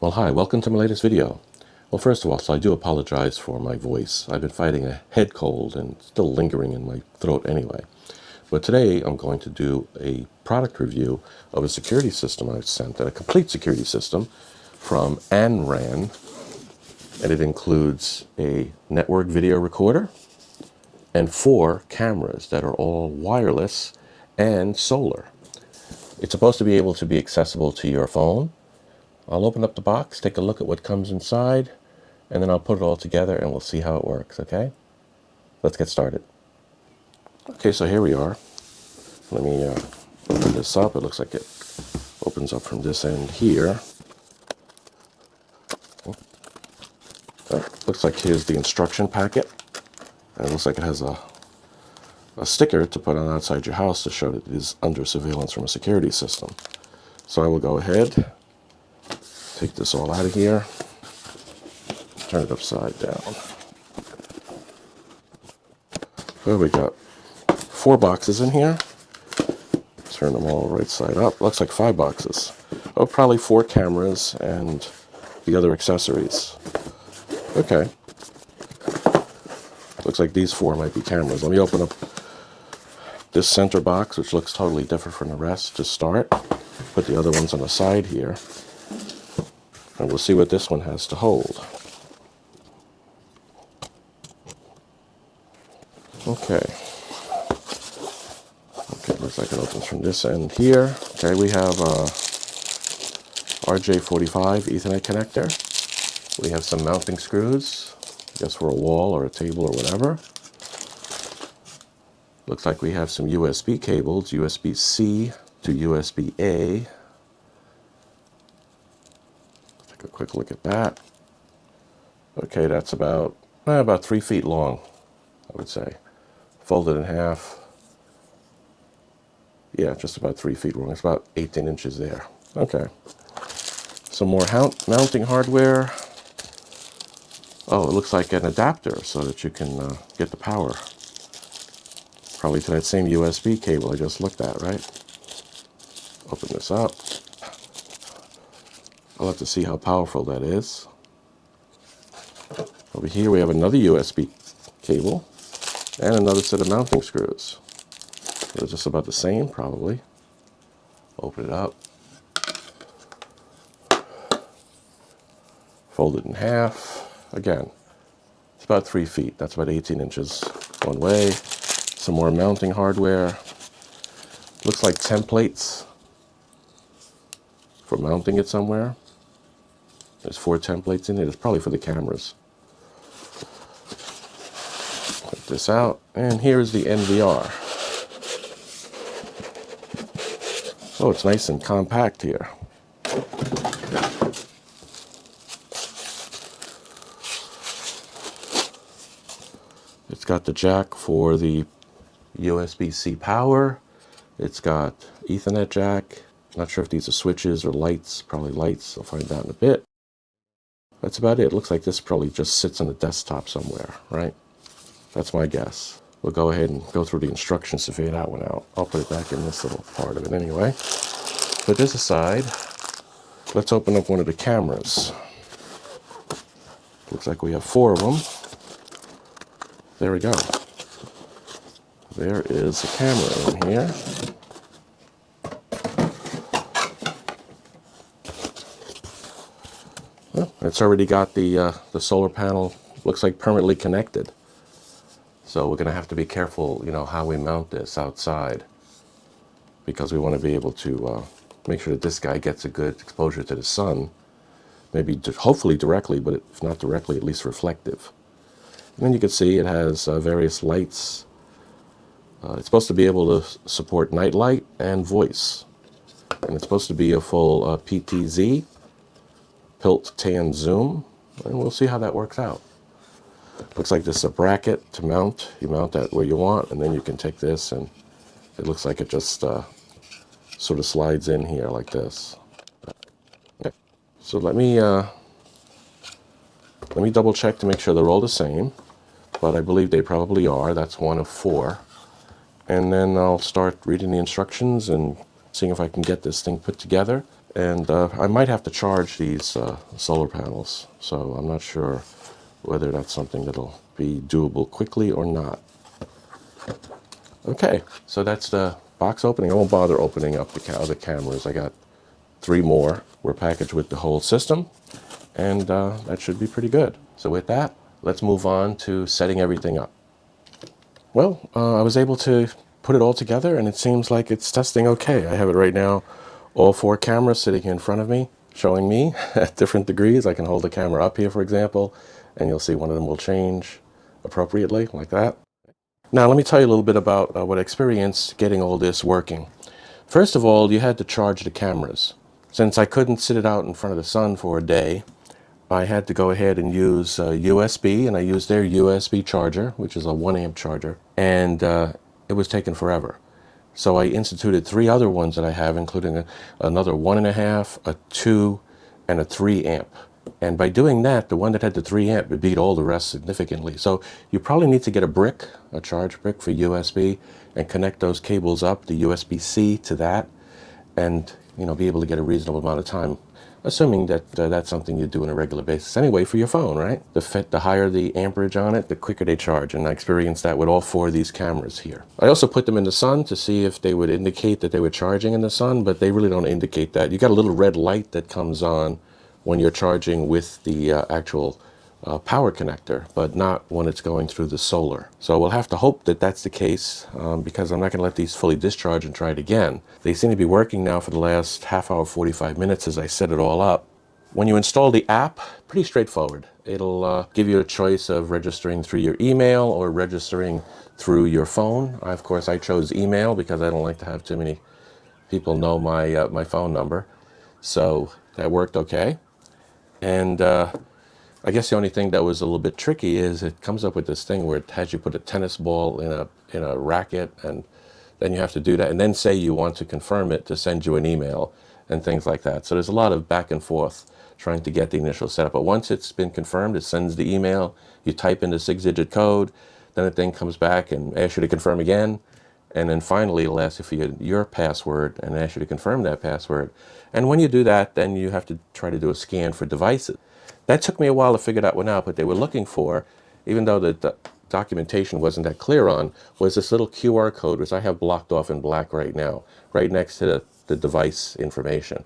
Well, hi, welcome to my latest video. Well, first of all, so I do apologize for my voice. I've been fighting a head cold and still lingering in my throat anyway. But today I'm going to do a product review of a security system I've sent, a complete security system from ANRAN. And it includes a network video recorder and 4 cameras that are all wireless and solar. It's supposed to be able to be accessible to your phone. I'll open up the box, take a look at what comes inside, and then I'll put it all together and we'll see how it works, okay? Let's get started. Okay, so here we are. Let me open this up. It looks like it opens up from this end here. Looks like here's the instruction packet. And it looks like it has a sticker to put on outside your house to show that it is under surveillance from a security system. So I will go ahead, take this all out of here, turn it upside down. Well, we got 4 boxes in here. Turn them all right side up. Looks like 5 boxes. Oh, probably 4 cameras and the other accessories. Okay. Looks like these 4 might be cameras. Let me open up this center box, which looks totally different from the rest to start. Put the other ones on the side here. And we'll see what this one has to hold. Okay. Okay, looks like it opens from this end here. Okay, we have a RJ45 Ethernet connector. We have some mounting screws, I guess for a wall or a table or whatever. Looks like we have some USB cables, USB-C to USB-A. Take a quick look at that. Okay, that's about 3 feet long, I would say. Folded in half. Yeah, just about 3 feet long. It's about 18 inches there. Okay. Some more mounting hardware. Oh, it looks like an adapter so that you can get the power. Probably to that same USB cable I just looked at, right? Open this up. I'll have to see how powerful that is. Over here we have another USB cable and another set of mounting screws. They're just about the same, probably. Open it up. Fold it in half. Again, it's about 3 feet. That's about 18 inches one way. Some more mounting hardware. Looks like templates for mounting it somewhere. There's 4 templates in it. It's probably for the cameras. Put this out. And here's the NVR. Oh, it's nice and compact here. It's got the jack for the USB-C power. It's got Ethernet jack. Not sure if these are switches or lights. Probably lights. I'll find out in a bit. That's about it. Looks like this probably just sits on the desktop somewhere, right? That's my guess. We'll go ahead and go through the instructions to figure that one out. I'll put it back in this little part of it anyway. Put this aside. Let's open up one of the cameras. Looks like we have 4 of them. There we go. There is a camera in here. Well, it's already got the solar panel, looks like permanently connected. So we're going to have to be careful, how we mount this outside, because we want to be able to make sure that this guy gets a good exposure to the sun. Maybe, hopefully directly, but if not directly, at least reflective. And then you can see it has various lights. It's supposed to be able to support night light and voice. And it's supposed to be a full PTZ, Pilt Tan Zoom, and we'll see how that works out. Looks like this is a bracket to mount. You mount that where you want, and then you can take this, and it looks like it just sort of slides in here like this. Okay. So let me double check to make sure they're all the same, but I believe they probably are. That's one of 4. And then I'll start reading the instructions and seeing if I can get this thing put together And I might have to charge these solar panels, so I'm not sure whether that's something that'll be doable quickly or not. Okay, so that's the box opening. I won't bother opening up the other cameras. I got 3 more. We're packaged with the whole system, and that should be pretty good. So with that, let's move on to setting everything up. Well, I was able to put it all together, and it seems like it's testing okay. I have it right now, all 4 cameras sitting here in front of me, showing me at different degrees. I can hold the camera up here, for example, and you'll see one of them will change appropriately, like that. Now, let me tell you a little bit about what I experienced getting all this working. First of all, you had to charge the cameras. Since I couldn't sit it out in front of the sun for a day, I had to go ahead and use USB, and I used their USB charger, which is a 1 amp charger, and it was taking forever. So I instituted 3 other ones that I have, including another 1.5, a 2, and a 3 amp. And by doing that, the one that had the 3 amp would beat all the rest significantly. So you probably need to get a brick, a charge brick for USB, and connect those cables up, the USB-C to that, and be able to get a reasonable amount of time, assuming that that's something you do on a regular basis anyway for your phone, right? The higher the amperage on it, the quicker they charge, and I experienced that with all 4 of these cameras here. I also put them in the sun to see if they would indicate that they were charging in the sun, but they really don't indicate that. You got a little red light that comes on when you're charging with the actual power connector, but not when it's going through the solar. So we'll have to hope that that's the case, because I'm not going to let these fully discharge and try it again. They seem to be working now for the last half hour, 45 minutes as I set it all up. When you install the app, pretty straightforward. It'll give you a choice of registering through your email or registering through your phone. Of course, I chose email because I don't like to have too many people know my, my phone number. So that worked okay. And I guess the only thing that was a little bit tricky is it comes up with this thing where it has you put a tennis ball in a racket, and then you have to do that, and then say you want to confirm it to send you an email and things like that. So there's a lot of back and forth trying to get the initial setup. But once it's been confirmed, it sends the email, you type in the 6-digit code, then the thing comes back and asks you to confirm again. And then finally, it'll ask you for your password and ask you to confirm that password. And when you do that, then you have to try to do a scan for devices. That took me a while to figure that one out, but they were looking for, even though the documentation wasn't that clear on, was this little QR code, which I have blocked off in black right now, right next to the device information.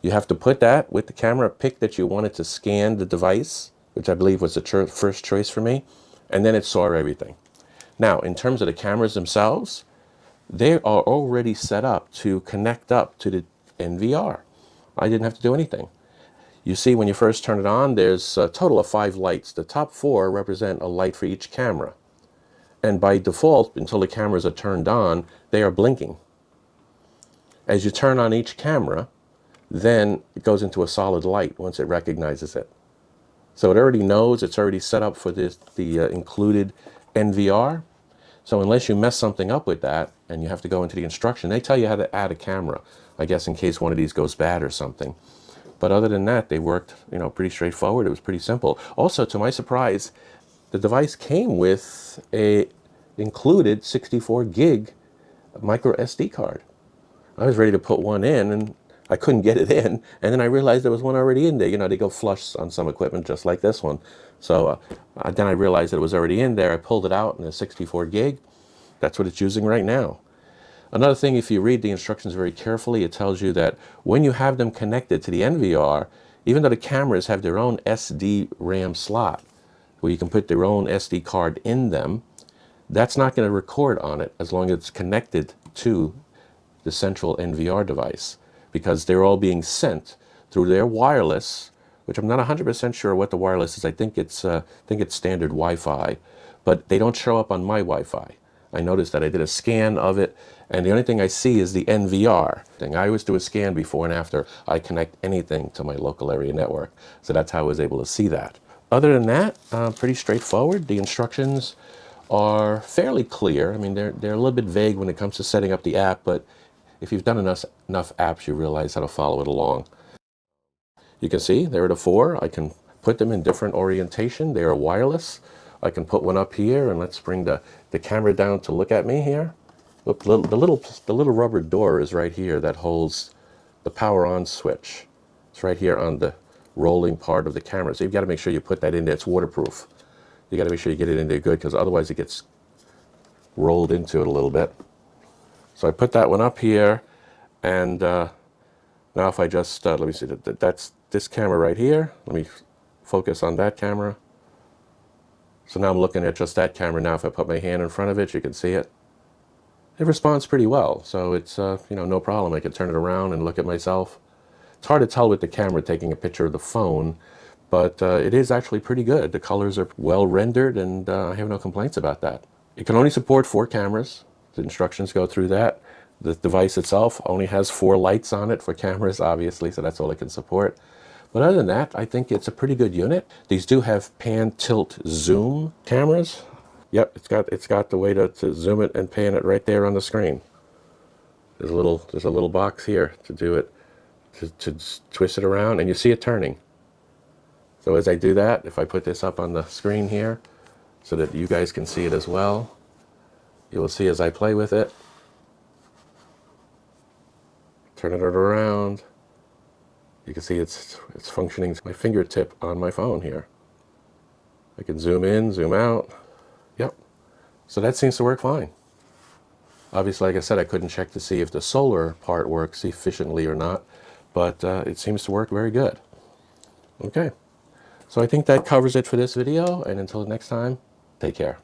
You have to put that with the camera pick that you wanted to scan the device, which I believe was the first choice for me, and then it saw everything. Now, in terms of the cameras themselves, they are already set up to connect up to the NVR. I didn't have to do anything. You see, when you first turn it on, there's a total of 5 lights. The top 4 represent a light for each camera. And by default, until the cameras are turned on, they are blinking. As you turn on each camera, then it goes into a solid light once it recognizes it. So it already knows, it's already set up for the included NVR. So unless you mess something up with that, and you have to go into the instruction, they tell you how to add a camera, I guess in case one of these goes bad or something. But other than that, they worked, pretty straightforward. It was pretty simple. Also, to my surprise, the device came with a included 64 gig micro SD card. I was ready to put one in, and I couldn't get it in. And then I realized there was one already in there. They go flush on some equipment just like this one. So then I realized that it was already in there. I pulled it out, and a 64 gig. That's what it's using right now. Another thing, if you read the instructions very carefully, it tells you that when you have them connected to the NVR, even though the cameras have their own SD RAM slot, where you can put their own SD card in them, that's not going to record on it as long as it's connected to the central NVR device, because they're all being sent through their wireless, which I'm not 100% sure what the wireless is. I think it's standard Wi-Fi, but they don't show up on my Wi-Fi. I noticed that I did a scan of it, and the only thing I see is the NVR thing. I always do a scan before and after I connect anything to my local area network. So that's how I was able to see that. Other than that, pretty straightforward. The instructions are fairly clear. I mean, they're a little bit vague when it comes to setting up the app, but if you've done enough apps, you realize how to follow it along. You can see there are the 4. I can put them in different orientation. They are wireless. I can put one up here, and let's bring the camera down to look at me here. Look, the little rubber door is right here that holds the power on switch. It's right here on the rolling part of the camera. So you've got to make sure you put that in there. It's waterproof. You got to make sure you get it in there good, because otherwise it gets rolled into it a little bit. So I put that one up here, and now if I just, let me see, that's this camera right here. Let me focus on that camera. So now I'm looking at just that camera. Now if I put my hand in front of it, you can see it. It responds pretty well, so it's no problem. I can turn it around and look at myself. It's hard to tell with the camera taking a picture of the phone, but it is actually pretty good. The colors are well rendered, and I have no complaints about that. It can only support 4 cameras. The instructions go through that. The device itself only has 4 lights on it for cameras, obviously, so that's all it can support. But other than that, I think it's a pretty good unit. These do have pan, tilt, zoom cameras. Yep, it's got the way to zoom it and pan it right there on the screen. There's a little box here to do it, to twist it around, and you see it turning. So as I do that, if I put this up on the screen here so that you guys can see it as well, you will see as I play with it, turning it around, you can see it's functioning as my fingertip on my phone here. I can zoom in, zoom out. Yep. So that seems to work fine. Obviously, like I said, I couldn't check to see if the solar part works efficiently or not, but it seems to work very good. Okay. So I think that covers it for this video, and until next time, take care.